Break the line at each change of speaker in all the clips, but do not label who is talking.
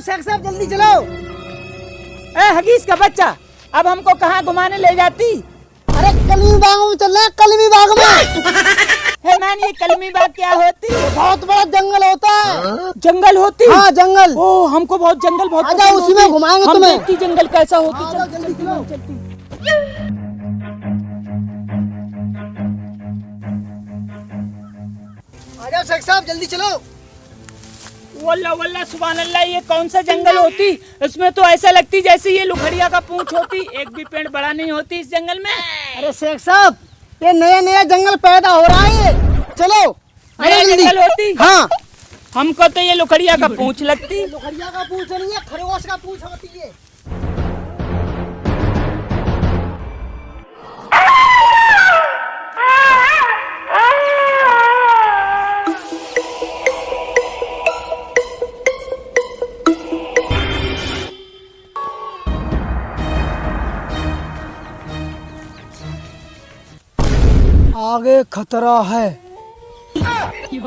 शेख साहब जल्दी चलो।
ए हगीज का बच्चा, अब हमको कहाँ घुमाने ले जाती?
अरे कलमी बाग में चल रहे हैं, कलमी बाग में।
है मान, ये कलमी बाग क्या होती?
बहुत बड़ा जंगल होता है।
जंगल होती?
हाँ जंगल।
ओ हमको बहुत जंगल बहुत
आजा, उसी में घुमाएंगे तुम्हें।
हम देखती जंगल कैसा होती।
चलो जल्दी चलो। आजा शेख साहब जल्दी चलो।
वल्ला वल्ला सुभान अल्लाह, ये कौन सा जंगल होती? इसमें तो ऐसा लगती जैसे ये लुखड़िया का पूंछ होती, एक भी पेड़ बड़ा नहीं होती इस जंगल में।
अरे शेख साहब, ये नया नया जंगल पैदा हो रहा है। चलो
नया जंगल होती?
हाँ।
हमको तो ये लुखड़िया का पूंछ लगती।
लुखड़िया का पूंछ नहीं है, खरगोश का पूंछ होती है। आगे खतरा है।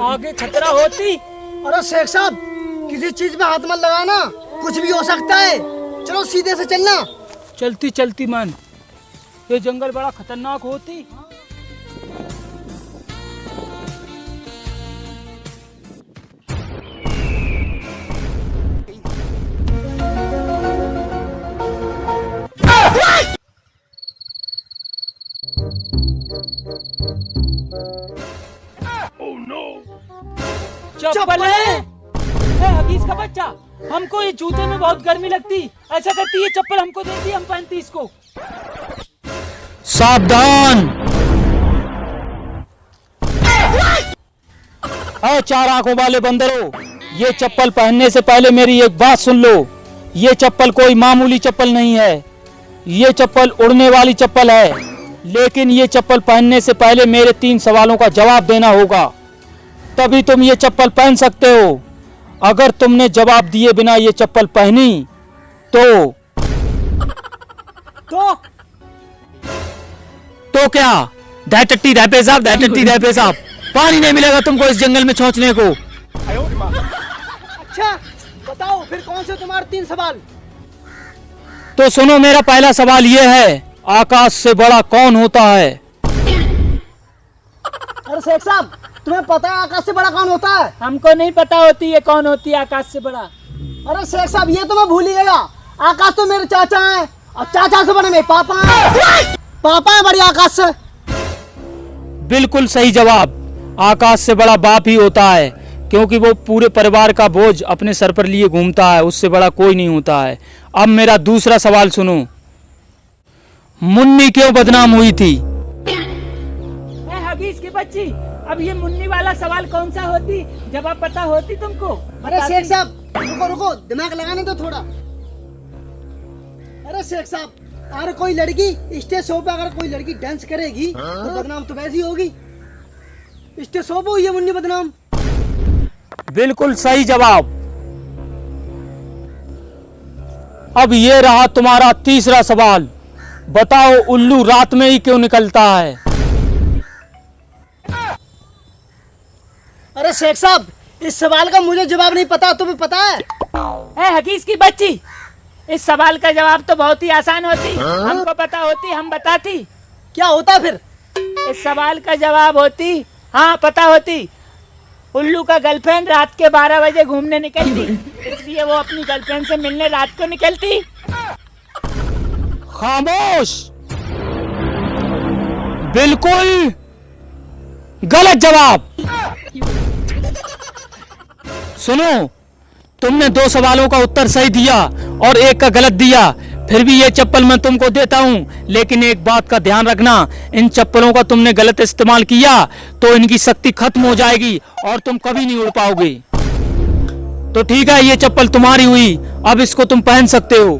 आगे खतरा होती?
अरे शेख साहब, किसी चीज में हाथ मत लगाना, कुछ भी हो सकता है। चलो सीधे से चलना।
चलती चलती मन, ये जंगल बड़ा खतरनाक होती। चप्पल है? हगीज का बच्चा, हमको ये जूते में बहुत गर्मी लगती। ऐसा करती ये चप्पल हमको देती, हम पहनती इसको।
सावधान! अरे चार आंखों वाले बंदरों, ये चप्पल पहनने से पहले मेरी एक बात सुन लो। ये चप्पल कोई मामूली चप्पल नहीं है, ये चप्पल उड़ने वाली चप्पल है। लेकिन ये चप्पल पहनने से पहले मेरे 3 सवालों का जवाब देना होगा, तभी तुम ये चप्पल पहन सकते हो। अगर तुमने जवाब दिए बिना ये चप्पल पहनी तो क्या? धैटट्टी रह पेशाब, धैटट्टी रह पेशाब। पानी नहीं मिलेगा तुमको इस जंगल में छौंचने को।
अच्छा बताओ फिर कौन से तुम्हारे 3 सवाल?
तो सुनो, मेरा पहला सवाल ये है, आकाश से बड़ा कौन होता है?
अरे शेख साहब, तुम्हें पता है आकाश से बड़ा कौन होता है?
हमको नहीं पता होती ये कौन होती है आकाश से बड़ा।
अरे शेख साहब, ये तो मैं भूल ही गया। आकाश तो मेरे चाचा हैं, और चाचा से बड़े मेरे पापा हैं। पापा है बड़ी आकाश से।
बिल्कुल सही जवाब। आकाश से बड़ा बाप ही होता है, क्योंकि वो पूरे परिवार का बोझ अपने सर पर लिए घूमता है, उससे बड़ा कोई नहीं होता है। अब मेरा दूसरा सवाल सुनो, मुन्नी क्यों बदनाम हुई थी?
हगीज की बच्ची, अब ये मुन्नी वाला सवाल कौन सा होती? जवाब पता होती तुमको?
अरे शेख साहब रुको रुको, दिमाग लगाने दो थोड़ा। अरे शेख साहब, अगर कोई लड़की स्टेज शो पे अगर कोई लड़की डांस करेगी तो बदनाम तो वैसी होगी। स्टेज शो पे हुई है मुन्नी बदनाम।
बिल्कुल सही जवाब। अब ये रहा तुम्हारा तीसरा सवाल, बताओ उल्लू रात में ही क्यों निकलता है?
अरे शेख साहब, इस सवाल का मुझे जवाब नहीं पता, तुम्हें पता है?
हगीज की बच्ची, इस सवाल का जवाब तो बहुत ही आसान होती। हमको पता होती, हम बताती।
क्या होता फिर?
इस सवाल का जवाब होती, हाँ पता होती, उल्लू का गर्लफ्रेंड रात के 12 बजे घूमने निकलती, इसलिए वो अपनी गर्लफ्रेंड से मिलने रात को निकलती।
खामोश! बिल्कुल गलत जवाब। सुनो, तुमने 2 सवालों का उत्तर सही दिया और 1 का गलत दिया, फिर भी ये चप्पल मैं तुमको देता हूं। लेकिन एक बात का ध्यान रखना, इन चप्पलों का तुमने गलत इस्तेमाल किया तो इनकी शक्ति खत्म हो जाएगी और तुम कभी नहीं उड़ पाओगे। तो ठीक है, ये चप्पल तुम्हारी हुई, अब इसको तुम पहन सकते हो।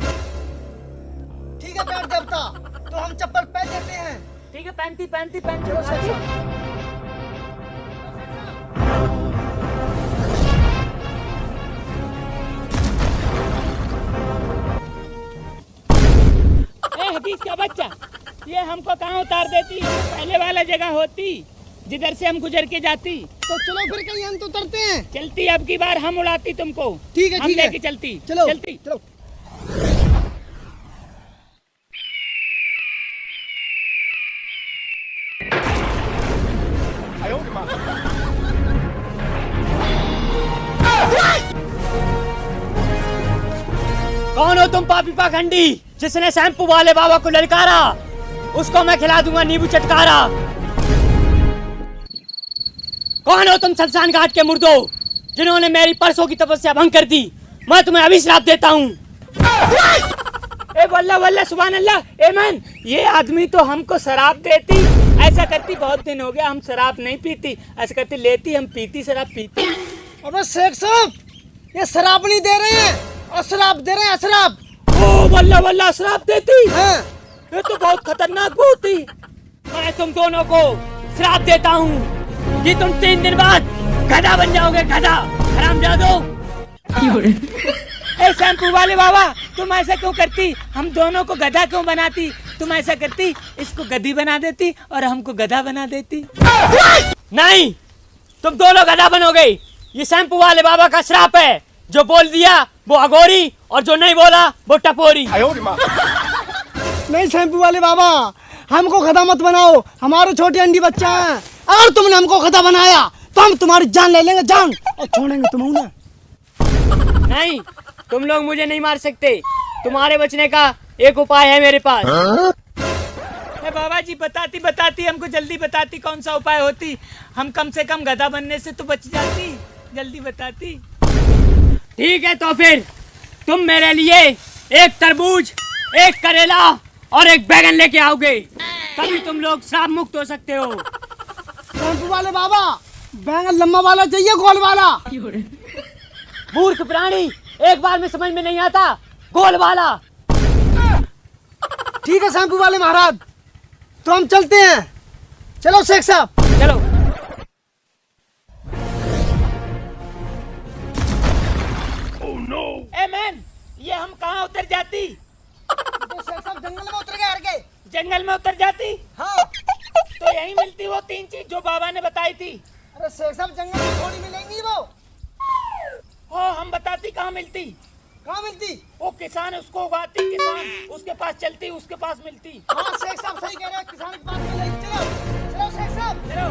ठीक है बैठ देवता, तो हम चप्पल पहन लेते हैं।
ठीक है, पहनती पहनती पहनती। हगीज का बच्चा, ये हमको कहाँ उतार देती है? पहले वाला जगह होती। जिधर से हम गुजर के जाती।
तो चलो फिर कहीं हम तो उतरते हैं।
चलती अब की बार हम उड़ाती तुमको।
ठीक है
हम
ठीक है,
लेके चलती।
चलो
चलती।
चलो।
कौन हो तुम पापी पाखंडी जिसने शैम्पू वाले बाबा को ललकारा? उसको मैं खिला दूंगा नींबू चटकारा। कौन हो तुम शमशान घाट के मुर्दो जिन्होंने मेरी परसों की तपस्या भंग कर दी? मैं तुम्हें अभी श्राप देता हूँ।
ए वल्ला वल्ला सुभान अल्लाह। ए मैन, ये आदमी तो हमको शराब देती, ऐसा करती। बहुत दिन हो गया हम शराब नहीं पीती, ऐसा करती लेती, हम पीती, शराब पीती।
अबे शेख साहब, ये शराब नहीं दे रहे हैं, अशराब दे रहे हैं, अशराब।
ओ वल्ला वल्ला शराब देती।
हाँ।
ये तो बहुत खतरनाक बात थी।
मैं तुम दोनों को श्राप देता हूँ कि तुम 3 दिन बाद गधा बन जाओगे। गधा, हरामजादो।
ए शैम्पू वाले बाबा, तुम ऐसा क्यों करती? हम दोनों को गधा क्यों बनाती? तुम ऐसा करती, इसको गधी बना देती और हमको गधा बना देती।
नहीं, तुम दोनों गधा बनोगे। ये शैम्पू वाले बाबा का श्राप है। जो बोल दिया वो अघोरी और जो नहीं बोला वो टपोरी।
नहीं शैम्पू वाले बाबा, हमको गधा मत बनाओ, हमारे छोटे अंडी बच्चा हैं। अगर तुमने हमको गधा बनाया तो हम तुम्हारी जान ले लेंगे, जान, और छोड़ेंगे तुम ना।
नहीं, तुम लोग मुझे नहीं मार सकते। तुम्हारे बचने का एक उपाय है मेरे पास।
ए बाबा जी, बताती बताती, हमको जल्दी बताती कौन सा उपाय होती। हम कम से कम गधा बनने से तो बच जाती, जल्दी बताती।
ठीक है, तो फिर तुम मेरे लिए एक तरबूज, एक करेला और एक बैगन लेके आओगे, तभी तुम लोग श्राप मुक्त हो सकते हो।
शैम्पू वाले बाबा, बैंगन लंबा वाला चाहिए, गोल वाला?
मूर्ख प्राणी, एक बार में समझ में नहीं आता, गोल वाला।
ठीक है शैम्पू वाले महाराज, तो हम चलते हैं। चलो शेख साहब।
चलो।
ए मैन, ये हम कहाँ उतर जाती?
तो शेख साहब जंगल में उतर गए, हर गए।
जंगल में उतर जाती?
हाँ।
तो यही मिलती वो 3 चीज जो बाबा ने बताई थी।
अरे शेख साहब, जंगल में थोड़ी मिलेंगी वो।
ओ, हम बताती कहाँ मिलती।
कहाँ मिलती?
वो किसान उसको उगाती, किसान उसके पास चलती, उसके पास मिलती।
हाँ शेख साहब सही कह रहे हैं, किसान के पास मिलेगी। चलो चलो शेख साहब,
चलो।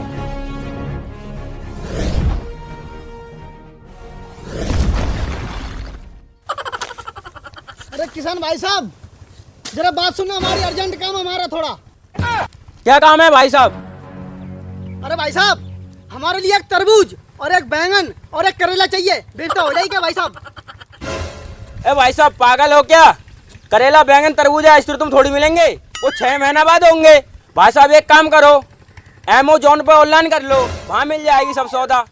अरे किसान भाई साहब, जरा बात सुनना, हमारी अर्जेंट काम है हमारा थोड़ा।
क्या काम है भाई साहब?
अरे भाई साहब, हमारे लिए एक तरबूज और एक बैंगन और एक करेला चाहिए। बेटा हो जाएगी क्या भाई साहब?
ए भाई साहब, पागल हो क्या? करेला, बैंगन, तरबूजा इस तरह तुम थोड़ी मिलेंगे, वो 6 महीना बाद होंगे। भाई साहब एक काम करो, अमेज़न पे ऑनलाइन कर लो, वहाँ मिल जाएगी सब सौदा।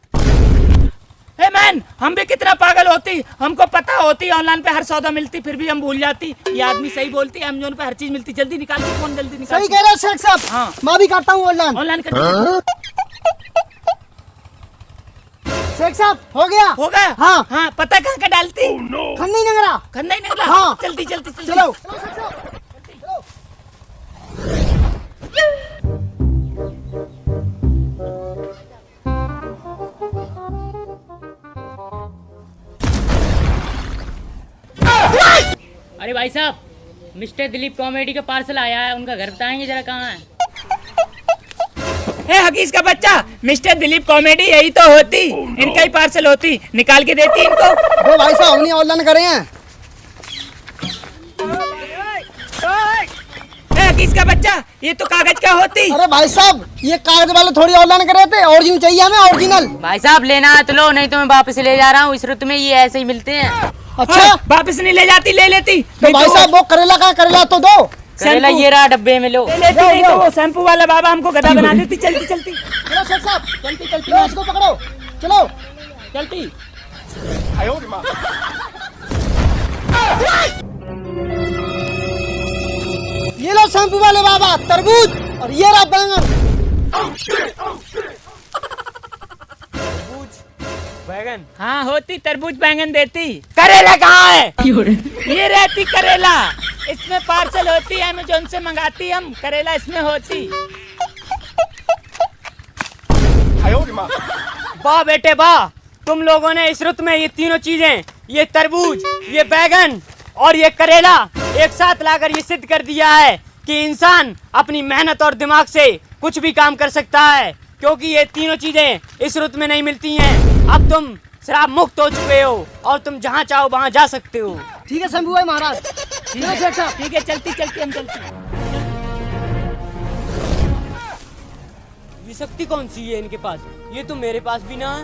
हे मैन, हम भी कितना पागल होती, हमको पता होती ऑनलाइन पे हर सौदा मिलती, फिर भी हम भूल जाती। ये आदमी सही बोलती, अमेज़न पे हर चीज मिलती। जल्दी निकाल के फोन, जल्दी निकाल।
सही कह रहे हो शेख साहब।
हाँ।
मैं भी करता हूँ ऑनलाइन।
ऑनलाइन कर।
शेख साहब हो गया?
हो गया?
हाँ।
हाँ, पता कहाँ का डालती?
खन्नी नगरा।
खन्ना ही निकला।
हाँ।
जल्दी जल्दी जल्दी।
चलो चलो शेख साहब।
अरे भाई साहब, मिस्टर दिलीप कॉमेडी का पार्सल आया है, उनका घर बताएंगे जरा कहाँ है?
हे हकीस का बच्चा, मिस्टर दिलीप कॉमेडी यही तो होती, इनका ही पार्सल होती, निकाल के देती इनको।
वो भाई साहब हमने ऑनलाइन करे हैं।
हे हकीस का बच्चा, ये तो कागज का होती।
अरे भाई साहब, ये कागज वाले थोड़ी ऑनलाइन करे थे, ओरिजिनल चाहिए हमें, ओरिजिनल।
भाई साहब लेना है तो लो, नहीं तो मैं वापस ले जा रहा हूँ। इस रुत में ये ऐसे ही मिलते हैं।
अच्छा
हाँ, वापस नहीं ले जाती, ले लेती।
तो भाई साहब वो करेला का करेला तो दो।
करेला ये रहा डब्बे में, लो।
ले लेती, नहीं तो वो शैम्पू वाला बाबा हमको गधा बना देती। चलती चलती
चलो शेख साहब,
चलती चलती
चलो इसको पकड़ो, चलो।
चलती।
ये लो शैम्पू वाले बाबा तरबूज, और ये रहा बैंगन।
बैगन
हाँ होती, तरबूज बैंगन देती।
करेला कहाँ है?
ये रहती करेला, इसमें पार्सल होती, अमेज़न से मंगाती हम। करेला इसमें होती।
दिमाग।
वाह बेटे वाह, तुम लोगों ने इस रुत में ये तीनों चीजें, ये तरबूज, ये बैगन और ये करेला एक साथ लाकर ये सिद्ध कर दिया है कि इंसान अपनी मेहनत और दिमाग से कुछ भी काम कर सकता है, क्योंकि ये तीनों चीजें इस रुत में नहीं मिलती हैं। अब तुम शराब मुक्त हो चुके हो और तुम जहाँ चाहो वहाँ जा सकते हो।
ठीक है शंभू भाई महाराज।
ठीक है सेठ साहब, ठीक है, चलती चलती हम चलते।
ये शक्ति कौन सी है इनके पास? ये तो मेरे पास भी ना है।